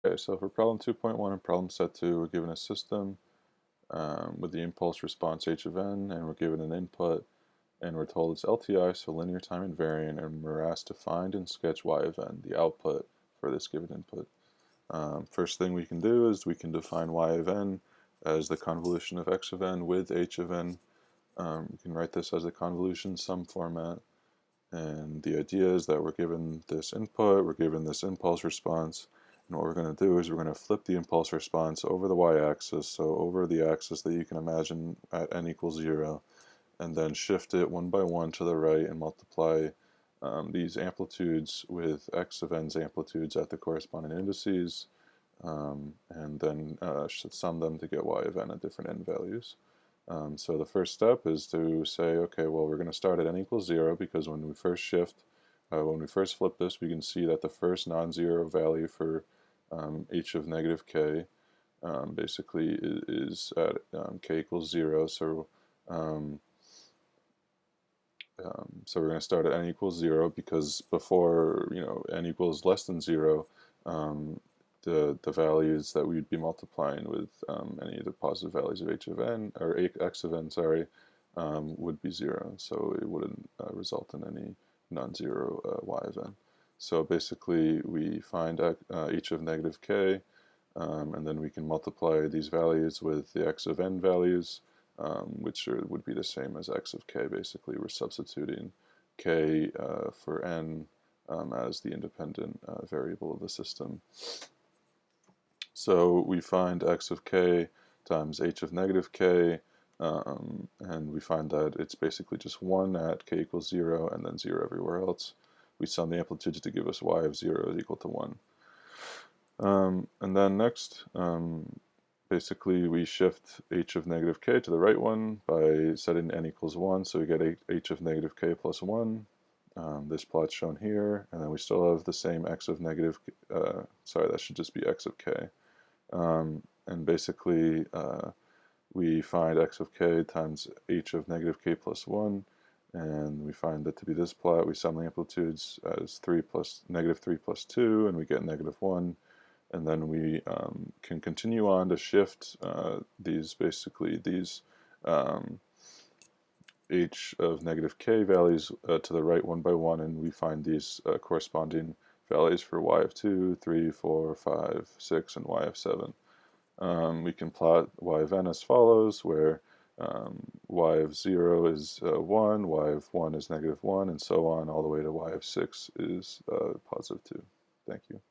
Okay, so for problem 2.1 and problem set 2, we're given a system with the impulse response h of n, and we're given an input, and we're told it's LTI, so linear time invariant, and we're asked to find and sketch y of n, the output for this given input. First thing we can do is we can define y of n as the convolution of x of n with h of n. We can write this as a convolution sum format, and the idea is that we're given this input, we're given this impulse response, and what we're going to do is we're going to flip the impulse response over the y-axis, so over the axis that you can imagine at n equals 0, and then shift it one by one to the right and multiply these amplitudes with x of n's amplitudes at the corresponding indices, and then sum them to get y of n at different n values. So the first step is to say, okay, well, we're going to start at n equals 0, because when we first flip this, we can see that the first non-zero value for h of negative k basically is at k equals 0. So so we're going to start at n equals 0, because before, n equals less than 0, the values that we'd be multiplying with any of the positive values of h of n, or x of n, sorry, would be 0. So it wouldn't result in any non-zero y of n. So basically we find h of negative k, and then we can multiply these values with the x of n values, which would be the same as x of k. Basically, we're substituting k for n as the independent variable of the system. So we find x of k times h of negative k, and we find that it's basically just 1 at k equals 0 and then 0 everywhere else. We sum the amplitudes to give us y of 0 is equal to 1. And then next, basically we shift h of negative k to the right one by setting n equals 1, so we get h of negative k plus 1. This plot's shown here, and then we still have the same x of negative, sorry, that should just be x of k. And basically we find x of k times h of negative k plus 1, and we find that to be this plot. We sum the amplitudes as negative 3 plus 2, and we get negative 1. And then we can continue on to shift these h of negative k values to the right one by one, and we find these corresponding values for y of 2, 3, 4, 5, 6, and y of 7. We can plot y of n as follows, where y of 0 is 1, y of 1 is negative 1, and so on, all the way to y of 6 is positive 2. Thank you.